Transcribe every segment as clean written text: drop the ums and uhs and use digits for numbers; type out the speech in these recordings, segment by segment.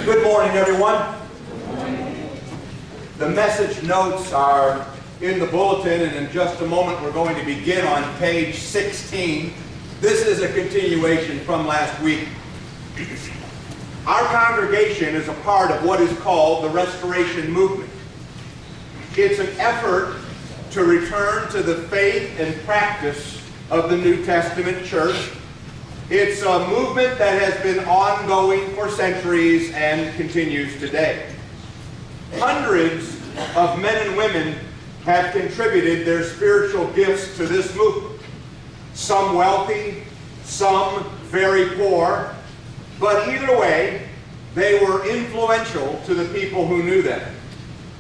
Good morning, everyone. The message notes are in the bulletin, and in just a moment we're going to begin on page 16. This is a continuation from last week. Our congregation is a part of what is called the Restoration movement. It's an effort to return to the faith and practice of the New Testament church. It's a movement that has been ongoing for centuries and continues today. Hundreds of men and women have contributed their spiritual gifts to this movement. Some wealthy, some very poor, but either way, they were influential to the people who knew them.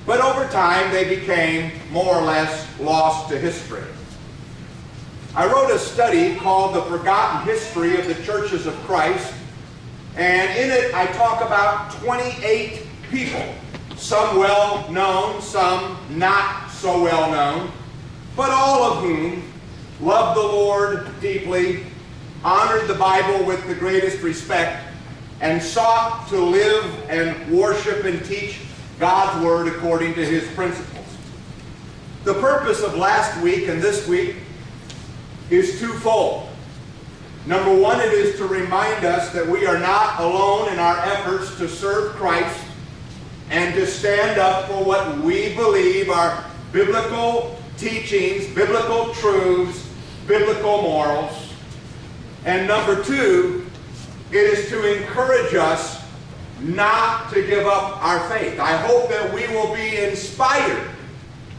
But over time, they became more or less lost to history. I wrote a study called The Forgotten History of the Churches of Christ, and in it I talk about 28 people, some well known, some not so well known, but all of whom loved the Lord deeply, honored the Bible with the greatest respect, and sought to live and worship and teach God's Word according to His principles. The purpose of last week and this week is twofold. Number one, it is to remind us that we are not alone in our efforts to serve Christ and to stand up for what we believe are biblical teachings, biblical truths, biblical morals. And number two, it is to encourage us not to give up our faith. I hope that we will be inspired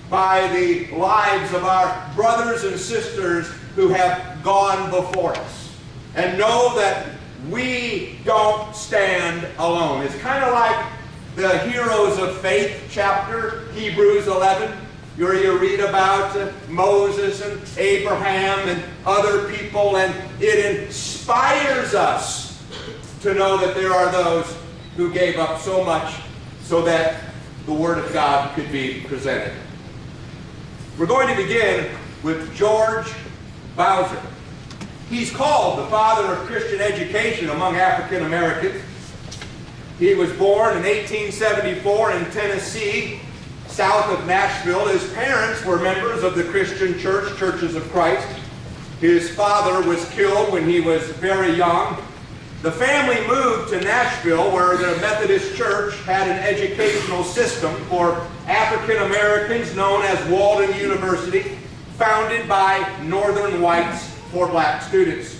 by the lives of our brothers and sisters who have gone before us, and know that we don't stand alone. It's kind of like the Heroes of Faith chapter, Hebrews 11, where you read about Moses and Abraham and other people, and it inspires us to know that there are those who gave up so much so that the Word of God could be presented. We're going to begin with George Bowser. He's called the father of Christian education among African Americans. He was born in 1874 in Tennessee, south of Nashville. His parents were members of the Christian church, Churches of Christ. His father was killed when he was very young. The family moved to Nashville, where the Methodist Church had an educational system for African Americans known as Walden University, founded by Northern whites for black students.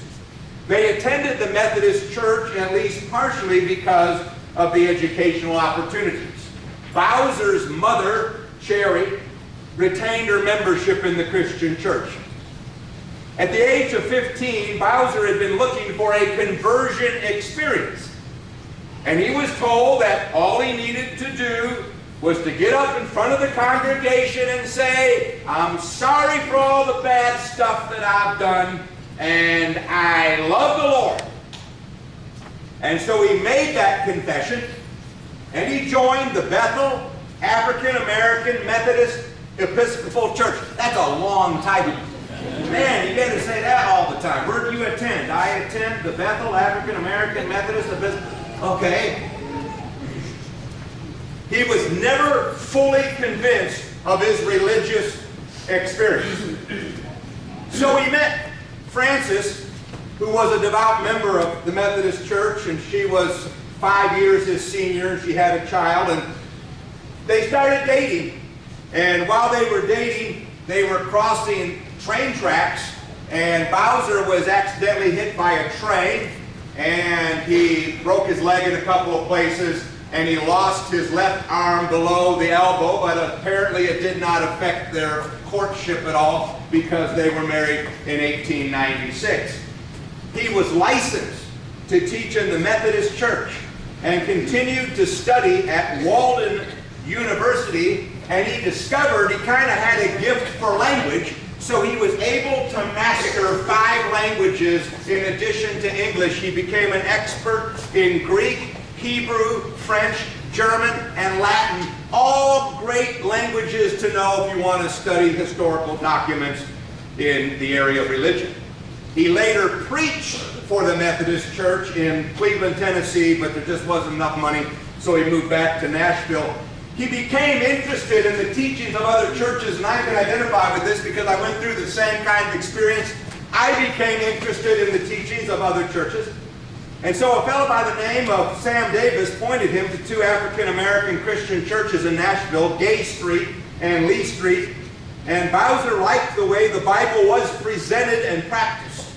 They attended the Methodist Church at least partially because of the educational opportunities. Bowser's mother, Cherry, retained her membership in the Christian church. At the age of 15, Bowser had been looking for a conversion experience. And he was told that all he needed to do was to get up in front of the congregation and say, "I'm sorry for all the bad stuff that I've done, and I love the Lord." And so he made that confession, and he joined the Bethel African American Methodist Episcopal Church. That's a long title. Man, you got to say that all the time. Where do you attend? I attend the Bethel African American Methodist Episcopal. Okay. He was never fully convinced of his religious experience. So he met Frances, who was a devout member of the Methodist Church, and she was 5 years his senior. She had a child, and they started dating. And while they were dating, they were crossing train tracks, and Bowser was accidentally hit by a train, and he broke his leg in a couple of places, and he lost his left arm below the elbow, but apparently it did not affect their courtship at all because they were married in 1896. He was licensed to teach in the Methodist Church and continued to study at Walden University, and he discovered he kind of had a gift for language, so he was able to master 5 languages in addition to English. He became an expert in Greek, Hebrew, French, German, and Latin, all great languages to know if you want to study historical documents in the area of religion. He later preached for the Methodist Church in Cleveland, Tennessee, but there just wasn't enough money, so he moved back to Nashville. He became interested in the teachings of other churches, and I can identify with this because I went through the same kind of experience. I became interested in the teachings of other churches. And so a fellow by the name of Sam Davis pointed him to two African-American Christian churches in Nashville, Gay Street and Lee Street. And Bowser liked the way the Bible was presented and practiced.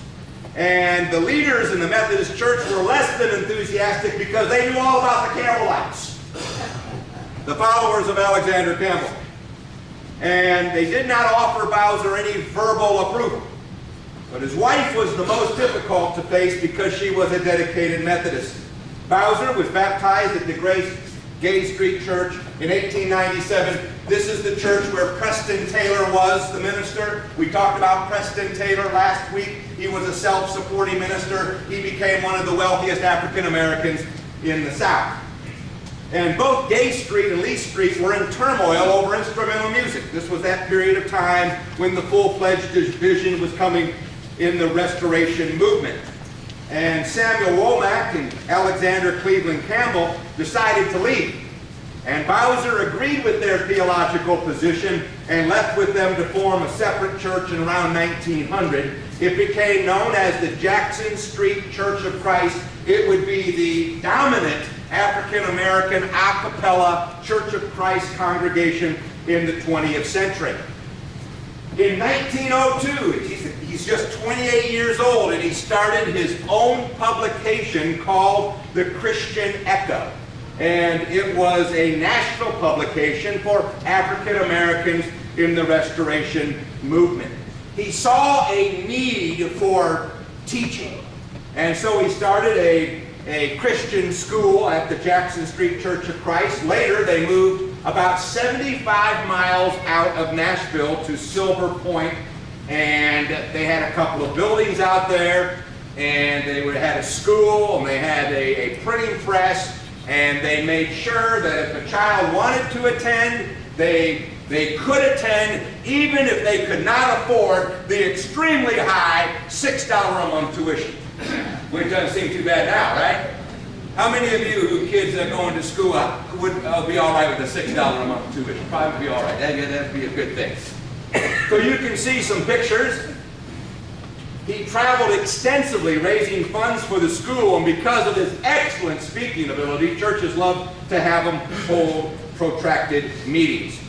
And the leaders in the Methodist Church were less than enthusiastic because they knew all about the Campbellites, the followers of Alexander Campbell. And they did not offer Bowser any verbal approval. But his wife was the most difficult to face because she was a dedicated Methodist. Bowser was baptized at the Gay Street Church in 1897. This is the church where Preston Taylor was the minister. We talked about Preston Taylor last week. He was a self-supporting minister. He became one of the wealthiest African Americans in the South. And both Gay Street and Lee Street were in turmoil over instrumental music. This was that period of time when the full-fledged division was coming in the Restoration movement. And Samuel Womack and Alexander Cleveland Campbell decided to leave. And Bowser agreed with their theological position and left with them to form a separate church in around 1900. It became known as the Jackson Street Church of Christ. It would be the dominant African-American a cappella Church of Christ congregation in the 20th century. In 1902, he's just 28 years old, and he started his own publication called The Christian Echo. And it was a national publication for African Americans in the Restoration movement. He saw a need for teaching, and so he started a Christian school at the Jackson Street Church of Christ. Later, they moved about 75 miles out of Nashville to Silver Point, and they had a couple of buildings out there, and they had a school, and they had a printing press, and they made sure that if a child wanted to attend, they could attend, even if they could not afford the extremely high $6 a month tuition, which doesn't seem too bad now, right? How many of you who kids are going to school would be all right with a $6 a month tuition? Probably be all right. That'd be a good thing. So you can see some pictures. He traveled extensively raising funds for the school, and because of his excellent speaking ability, churches loved to have him hold protracted meetings.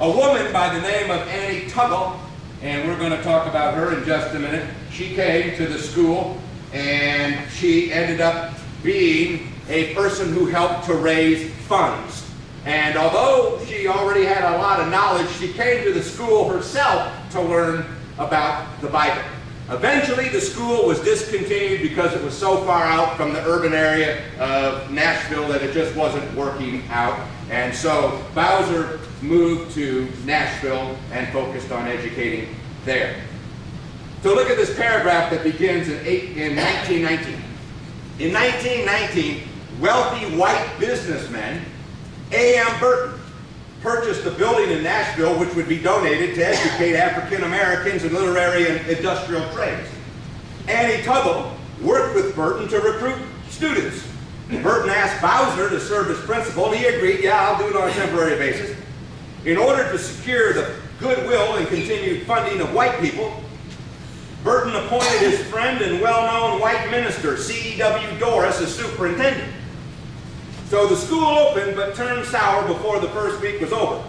A woman by the name of Annie Tuggle, and we're going to talk about her in just a minute, she came to the school, and she ended up being a person who helped to raise funds. And although she already had a lot of knowledge, she came to the school herself to learn about the Bible. Eventually, the school was discontinued because it was so far out from the urban area of Nashville that it just wasn't working out. And so Bowser moved to Nashville and focused on educating there. So look at this paragraph that begins in 1919. In 1919, wealthy white businessman A.M. Burton purchased a building in Nashville which would be donated to educate African Americans in literary and industrial trades. Annie Tuggle worked with Burton to recruit students. Burton asked Bowser to serve as principal, and he agreed, yeah, I'll do it on a temporary basis. In order to secure the goodwill and continued funding of white people, Burton appointed his friend and well-known white minister, C.E.W. Doris, as superintendent. So the school opened, but turned sour before the first week was over.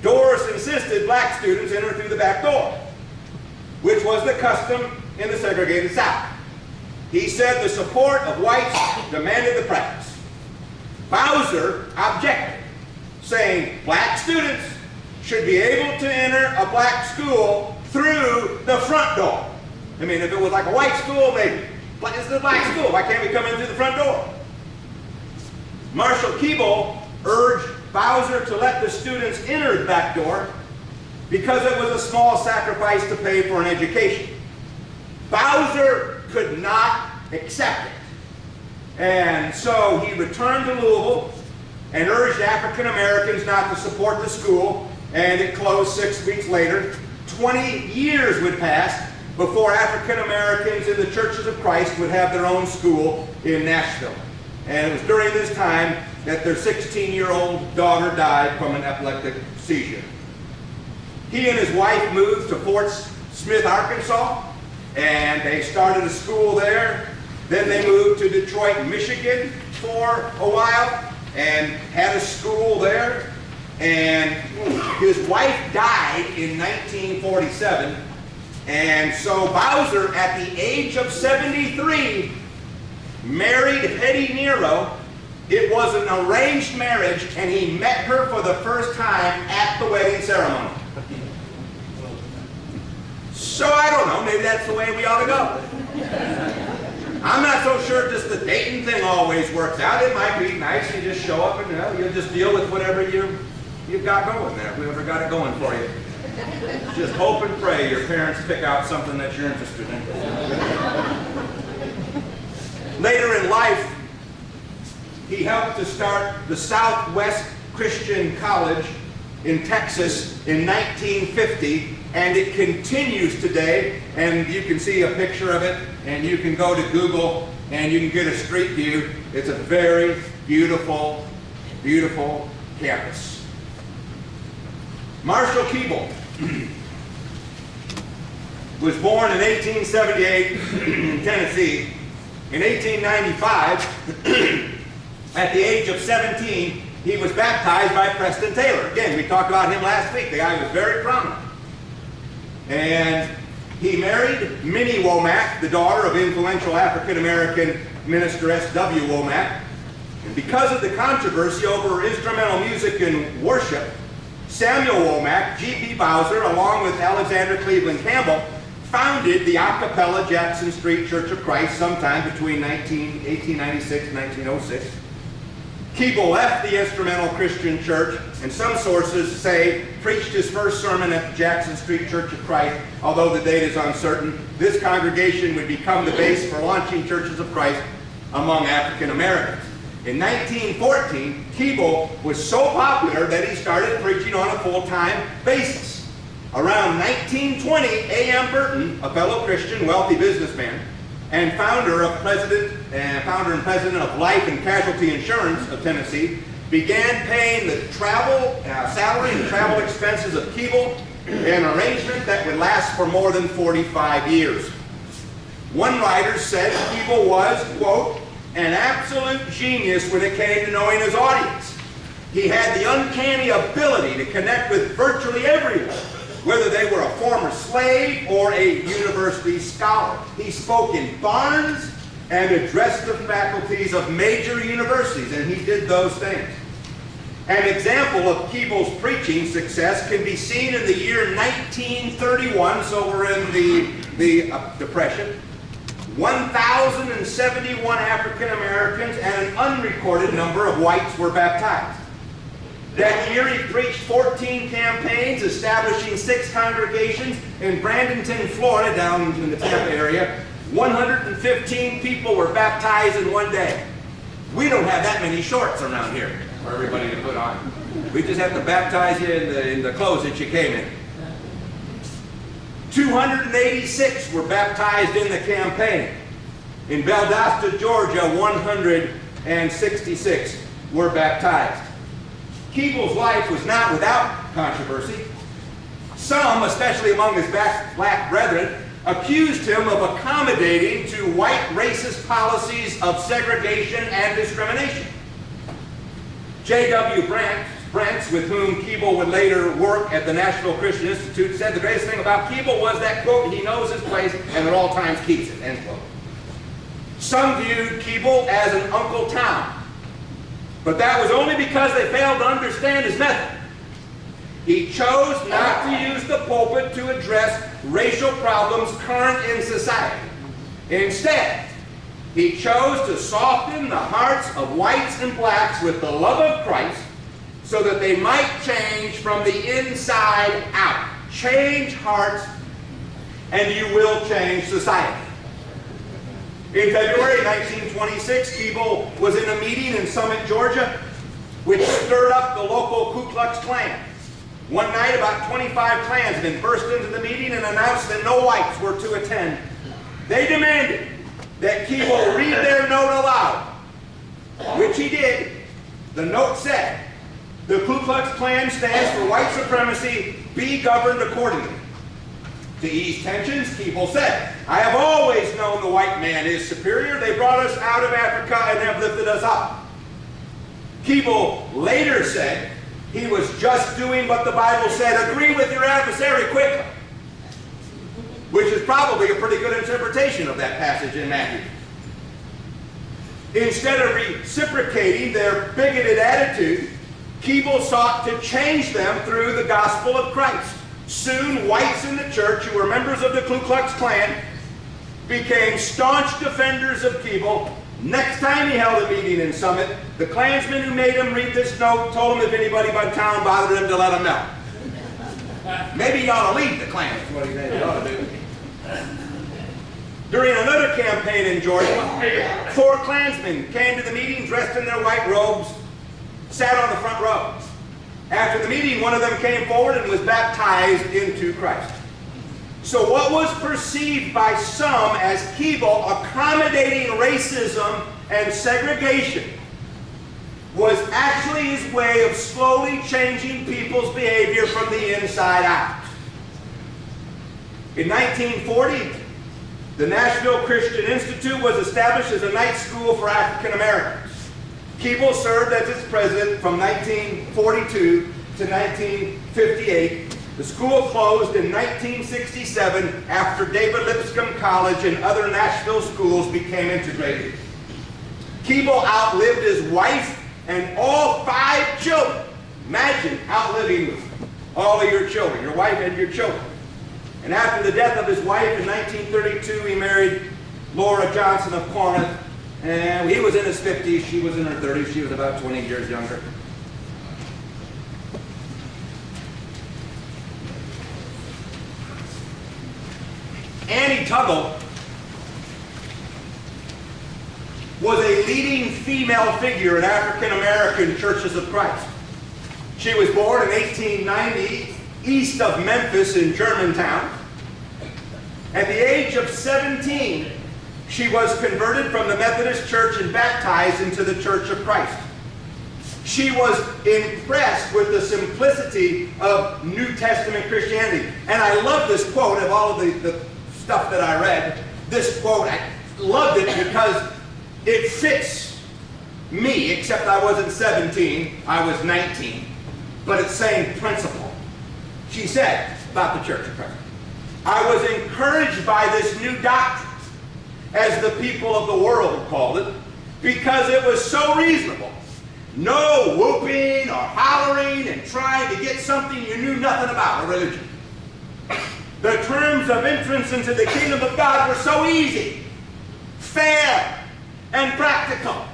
Doris insisted black students enter through the back door, which was the custom in the segregated South. He said the support of whites demanded the practice. Bowser objected, saying black students should be able to enter a black school through the front door. I mean, if it was like a white school, maybe. But it's a black school. Why can't we come in through the front door? Marshall Keeble urged Bowser to let the students enter the back door because it was a small sacrifice to pay for an education. Bowser could not accept it. And so he returned to Louisville and urged African Americans not to support the school, and it closed 6 weeks later. 20 years would pass before African Americans in the Churches of Christ would have their own school in Nashville. And it was during this time that their 16-year-old daughter died from an epileptic seizure. He and his wife moved to Fort Smith, Arkansas, and they started a school there. Then they moved to Detroit, Michigan for a while and had a school there. And his wife died in 1947. And so Bowser, at the age of 73, married Hetty Nero. It was an arranged marriage, and he met her for the first time at the wedding ceremony. So I don't know, maybe that's the way we ought to go. I'm not so sure just the dating thing always works out. It might be nice, you just show up and you just deal with whatever you've got going there, whoever got it going for you. Just hope and pray your parents pick out something that you're interested in. Later in life, he helped to start the Southwest Christian College in Texas in 1950, and it continues today, and you can see a picture of it, and you can go to Google and you can get a street view. It's a very beautiful, beautiful campus. Marshall Keeble was born in 1878 in Tennessee. In 1895, at the age of 17, he was baptized by Preston Taylor. Again, we talked about him last week. The guy was very prominent. And he married Minnie Womack, the daughter of influential African-American minister S.W. Womack. And because of the controversy over instrumental music and worship, Samuel Womack, G.P. Bowser, along with Alexander Cleveland Campbell, founded the a cappella Jackson Street Church of Christ sometime between 1896 and 1906. Keeble left the instrumental Christian church, and some sources say preached his first sermon at the Jackson Street Church of Christ, although the date is uncertain. This congregation would become the base for launching churches of Christ among African Americans. In 1914, Keeble was so popular that he started preaching on a full-time basis. Around 1920, A.M. Burton, a fellow Christian, wealthy businessman, and founder and president of Life and Casualty Insurance of Tennessee, began paying the salary and travel expenses of Keeble, an arrangement that would last for more than 45 years. One writer said Keeble was, quote, an absolute genius when it came to knowing his audience. He had the uncanny ability to connect with virtually everyone, whether they were a former slave or a university scholar. He spoke in barns and addressed the faculties of major universities, and he did those things. An example of Keeble's preaching success can be seen in the year 1931, so we're in the Depression. 1,071 African Americans and an unrecorded number of whites were baptized. That year he preached 14 campaigns, establishing 6 congregations in Bradenton, Florida, down in the Tampa area. 115 people were baptized in one day. We don't have that many shorts around here for everybody to put on. We just have to baptize you in the clothes that you came in. 286 were baptized in the campaign. In Valdosta, Georgia, 166 were baptized. Keeble's life was not without controversy. Some, especially among his black brethren, accused him of accommodating to white racist policies of segregation and discrimination. J.W. Brents, with whom Keeble would later work at the National Christian Institute, said the greatest thing about Keeble was that, quote, he knows his place and at all times keeps it, end quote. Some viewed Keeble as an Uncle Tom, but that was only because they failed to understand his method. He chose not to use the pulpit to address racial problems current in society. Instead, he chose to soften the hearts of whites and blacks with the love of Christ so that they might change from the inside out. Change hearts, and you will change society. In February 1926, Keeble was in a meeting in Summit, Georgia, which stirred up the local Ku Klux Klan. One night, about 25 Klansmen burst into the meeting and announced that no whites were to attend. They demanded that Keeble read their note aloud, which he did, The note said, the Ku Klux Klan stands for white supremacy. Be governed accordingly. To ease tensions, Keeble said, I have always known the white man is superior. They brought us out of Africa and have lifted us up. Keeble later said he was just doing what the Bible said, agree with your adversary quickly, which is probably a pretty good interpretation of that passage in Matthew. Instead of reciprocating their bigoted attitude, Keeble sought to change them through the gospel of Christ. Soon, whites in the church who were members of the Ku Klux Klan became staunch defenders of Keeble. Next time he held a meeting in Summit, the Klansmen who made him read this note told him if anybody but town bothered him to let him know. Maybe he ought to leave the Klan, is what he said he ought to do. During another campaign in Georgia, 4 Klansmen came to the meeting dressed in their white robes, sat on the front row. After the meeting, one of them came forward and was baptized into Christ. So what was perceived by some as Keeble accommodating racism and segregation was actually his way of slowly changing people's behavior from the inside out. In 1940, the Nashville Christian Institute was established as a night school for African Americans. Keeble served as its president from 1942 to 1958. The school closed in 1967 after David Lipscomb College and other Nashville schools became integrated. Keeble outlived his wife and all 5 children. Imagine outliving all of your children, your wife and your children. And after the death of his wife in 1932, he married Laura Johnson of Corinth. And he was in his 50s, she was in her 30s, she was about 20 years younger. Annie Tuggle was a leading female figure in African American Churches of Christ. She was born in 1890 east of Memphis in Germantown. At the age of 17, she was converted from the Methodist Church and baptized into the Church of Christ. She was impressed with the simplicity of New Testament Christianity. And I love this quote of all of the stuff that I read. This quote, I loved it because it fits me, except I wasn't 17, I was 19. But it's same principle. She said about the Church of Christ, I was encouraged by this new doctrine, as the people of the world called it, because it was so reasonable. No whooping or hollering and trying to get something you knew nothing about, a religion. The terms of entrance into the kingdom of God were so easy, fair, and practical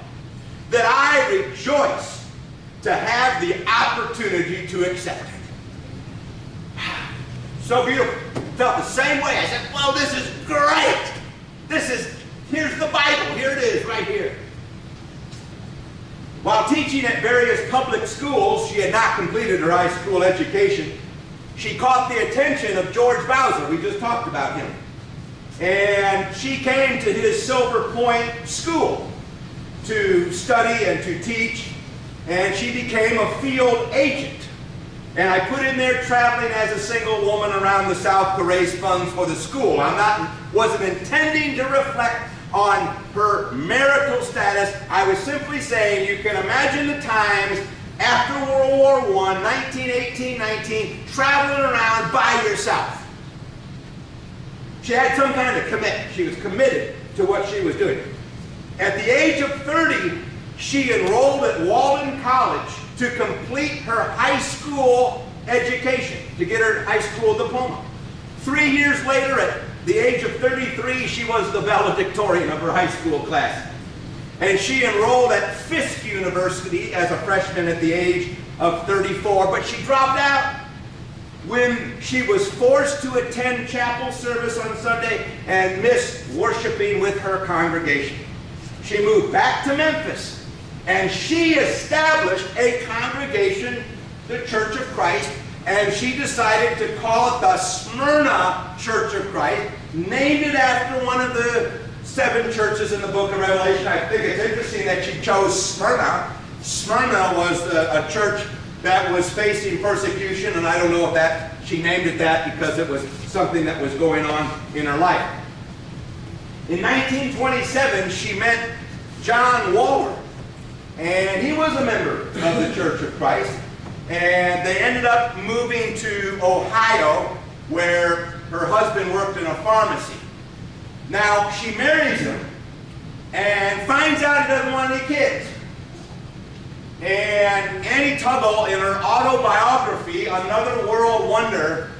that I rejoice to have the opportunity to accept it. So beautiful. Felt the same way. I said, well, this is great. Here's the Bible. Here it is, right here. While teaching at various public schools, she had not completed her high school education. She caught the attention of George Bowser. We just talked about him. And she came to his Silver Point school to study and to teach. And she became a field agent. And I put in there traveling as a single woman around the South to raise funds for the school. Wasn't intending to reflect on her marital status. I was simply saying you can imagine the times after World War I, 1918, 19, traveling around by yourself. She had some kind of commitment. She was committed to what she was doing. At the age of 30, she enrolled at Walden College to complete her high school education, to get her high school diploma. 3 years later, at the age of 33, she was the valedictorian of her high school class. And she enrolled at Fisk University as a freshman at the age of 34, but she dropped out when she was forced to attend chapel service on Sunday and missed worshiping with her congregation. She moved back to Memphis, and she established a congregation, the Church of Christ, and she decided to call it the Smyrna Church of Christ, named it after one of the 7 churches in the book of Revelation. I think it's interesting that she chose Smyrna. Smyrna was a church that was facing persecution, and I don't know if that she named it that because it was something that was going on in her life. In 1927, she met John Waller, and he was a member of the Church of Christ, and they ended up moving to Ohio, where her husband worked in a pharmacy. Now, she marries him and finds out he doesn't want any kids. And Annie Tuggle, in her autobiography, Another World Wonder,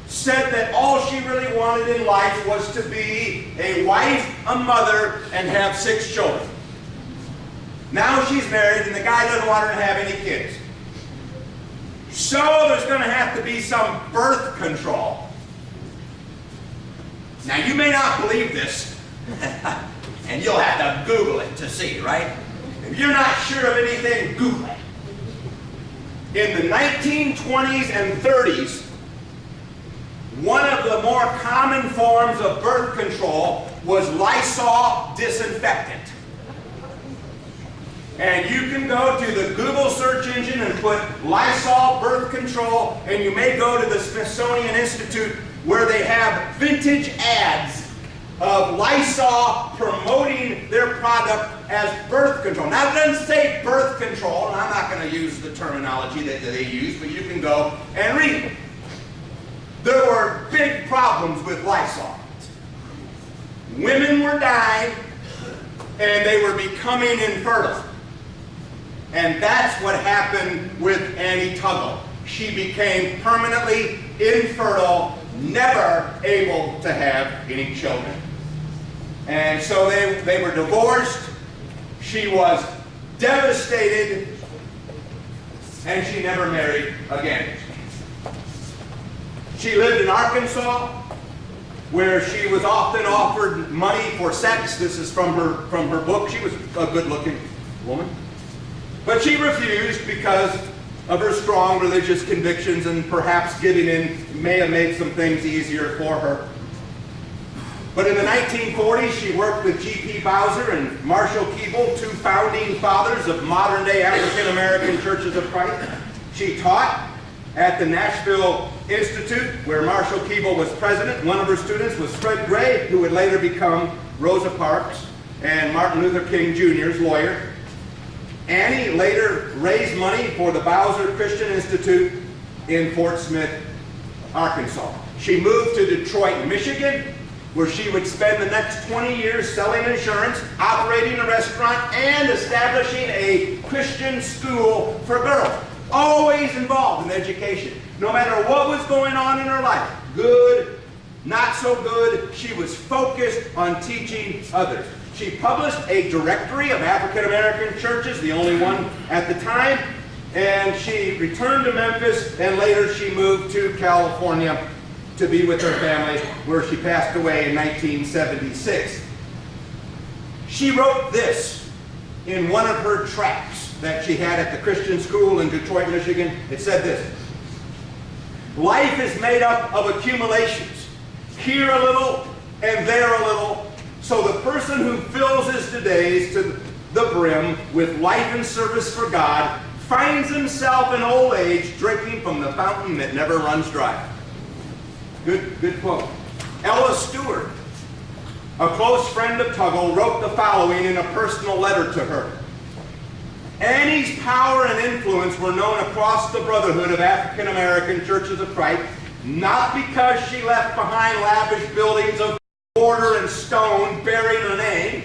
said that all she really wanted in life was to be a wife, a mother, and have 6 children. Now she's married and the guy doesn't want her to have any kids. So there's going to have to be some birth control. Now you may not believe this, and you'll have to Google it to see, right? If you're not sure of anything, Google it. In the 1920s and 30s, one of the more common forms of birth control was Lysol disinfectant. And you can go to the Google search engine and put Lysol birth control, and you may go to the Smithsonian Institute where they have vintage ads of Lysol promoting their product as birth control. Now, it doesn't say birth control, and I'm not going to use the terminology that they use, but you can go and read it. There were big problems with Lysol. Women were dying, and they were becoming infertile. And that's what happened with Annie Tuggle. She became permanently infertile, never able to have any children. And so they were divorced. She was devastated, and she never married again. She lived in Arkansas, where she was often offered money for sex. This is from her book. She was a good-looking woman. But she refused because of her strong religious convictions, and perhaps giving in may have made some things easier for her. But in the 1940s, she worked with G.P. Bowser and Marshall Keeble, 2 founding fathers of modern-day African-American Churches of Christ. She taught at the Nashville Institute, where Marshall Keeble was president. One of her students was Fred Gray, who would later become Rosa Parks and Martin Luther King Jr.'s lawyer. Annie later raised money for the Bowser Christian Institute in Fort Smith, Arkansas. She moved to Detroit, Michigan, where she would spend the next 20 years selling insurance, operating a restaurant, and establishing a Christian school for girls. Always involved in education. No matter what was going on in her life, good, not so good, she was focused on teaching others. She published a directory of African-American churches, the only one at the time, and she returned to Memphis, and later she moved to California to be with her family, where she passed away in 1976. She wrote this in one of her tracts that she had at the Christian school in Detroit, Michigan. It said this: "Life is made up of accumulations, here a little and there a little, so the person who fills his days to the brim with life and service for God finds himself in old age drinking from the fountain that never runs dry." Good quote. Ella Stewart, a close friend of Tuggle, wrote the following in a personal letter to her. "Annie's power and influence were known across the brotherhood of African American Churches of Christ, not because she left behind lavish buildings of mortar and stone bearing her name,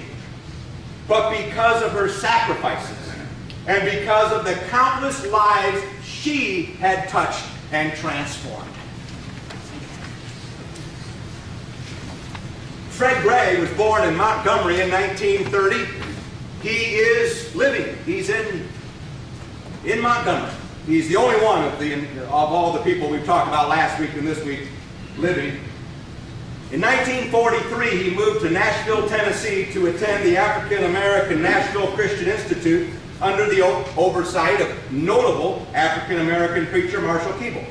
but because of her sacrifices and because of the countless lives she had touched and transformed." Fred Gray was born in Montgomery in 1930. He is living. He's in Montgomery. He's the only one of all the people we've talked about last week and this week living. In 1943, he moved to Nashville, Tennessee to attend the African American Nashville Christian Institute under the oversight of notable African American preacher Marshall Keeble.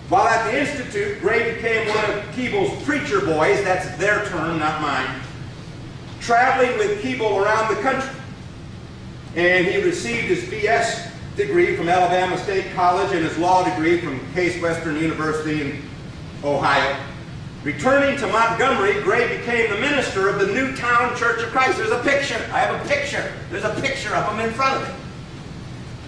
While at the Institute, Gray became one of Keeble's preacher boys, that's their term, not mine, traveling with Keeble around the country. and he received his B.S. degree from Alabama State College and his law degree from Case Western University in Ohio. Returning to Montgomery, Gray became the minister of the Newtown Church of Christ. There's a picture. I have a picture. There's a picture of him in front of me.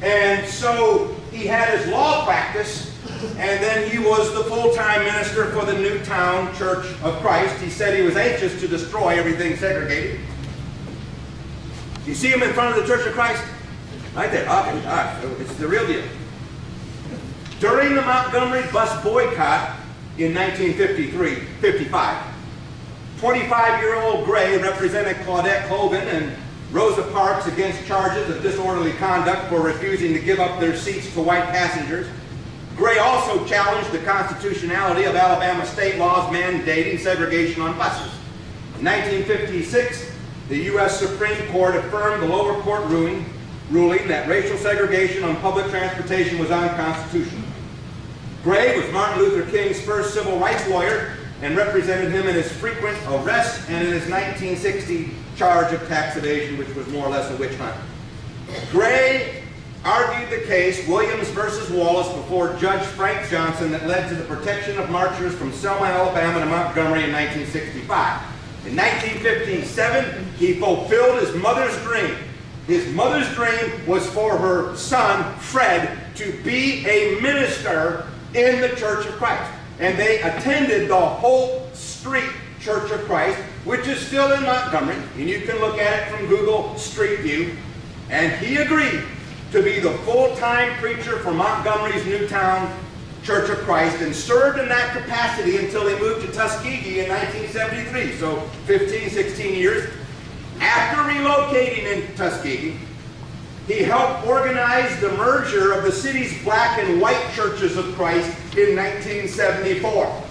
And so he had his law practice, and then he was the full-time minister for the Newtown Church of Christ. He said he was anxious to destroy everything segregated. You see him in front of the Church of Christ? Right there. Okay, all right. It's the real deal. During the Montgomery bus boycott in 1955, 25-year-old Gray represented Claudette Hogan and Rosa Parks against charges of disorderly conduct for refusing to give up their seats to white passengers. Gray also challenged the constitutionality of Alabama state laws mandating segregation on buses. In 1956, the U.S. Supreme Court affirmed the lower court ruling that racial segregation on public transportation was unconstitutional. Gray was Martin Luther King's first civil rights lawyer and represented him in his frequent arrests and in his 1960 charge of tax evasion, which was more or less a witch hunt. Gray argued the case, Williams versus Wallace, before Judge Frank Johnson that led to the protection of marchers from Selma, Alabama to Montgomery in 1965. In 1957, he fulfilled his mother's dream. His mother's dream was for her son, Fred, to be a minister in the Church of Christ. And they attended the Holt Street Church of Christ, which is still in Montgomery, and you can look at it from Google Street View. And he agreed to be the full-time preacher for Montgomery's Newtown Church of Christ and served in that capacity until he moved to Tuskegee in 1973, so 15, 16 years. After relocating in Tuskegee, he helped organize the merger of the city's black and white churches of Christ in 1974.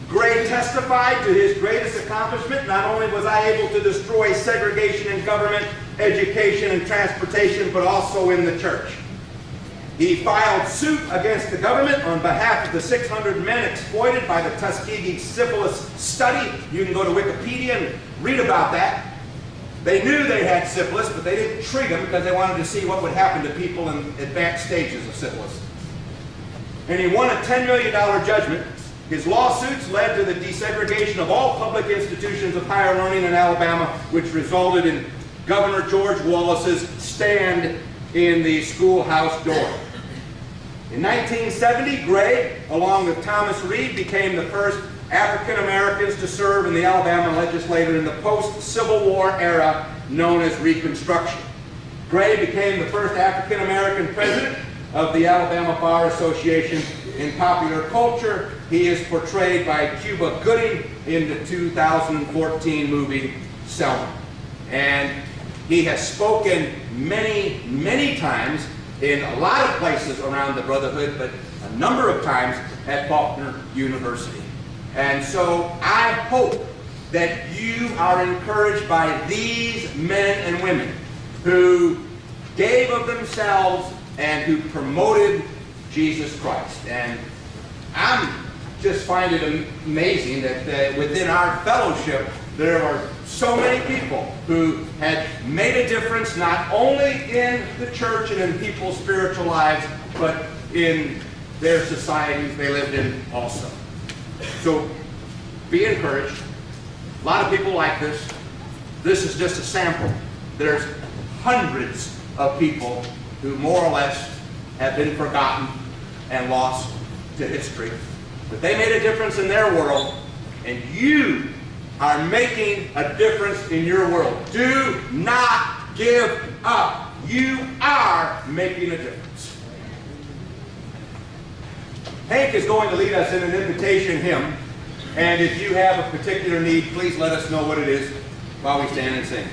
Gray testified to his greatest accomplishment: not only was I able to destroy segregation in government, education, and transportation, but also in the church. He filed suit against the government on behalf of the 600 men exploited by the Tuskegee syphilis study. You can go to Wikipedia and read about that. They knew they had syphilis, but they didn't treat them because they wanted to see what would happen to people in advanced stages of syphilis. And he won a $10 million judgment. His lawsuits led to the desegregation of all public institutions of higher learning in Alabama, which resulted in Governor George Wallace's stand in the schoolhouse door. In 1970, Gray, along with Thomas Reed, became the first African Americans to serve in the Alabama legislature in the post-Civil War era known as Reconstruction. Gray became the first African American president of the Alabama Bar Association. In popular culture, he is portrayed by Cuba Gooding in the 2014 movie Selma. And he has spoken many, many times in a lot of places around the Brotherhood, but a number of times at Faulkner University. And so I hope that you are encouraged by these men and women who gave of themselves and who promoted Jesus Christ. And I'm just find it amazing that within our fellowship there are so many people who had made a difference not only in the church and in people's spiritual lives, but in their societies they lived in also. So be encouraged. A lot of people like this. This is just a sample. There's hundreds of people who more or less have been forgotten and lost to history. But they made a difference in their world, and you are making a difference in your world. Do not give up. You are making a difference. Hank is going to lead us in an invitation hymn, and if you have a particular need, please let us know what it is while we stand and sing.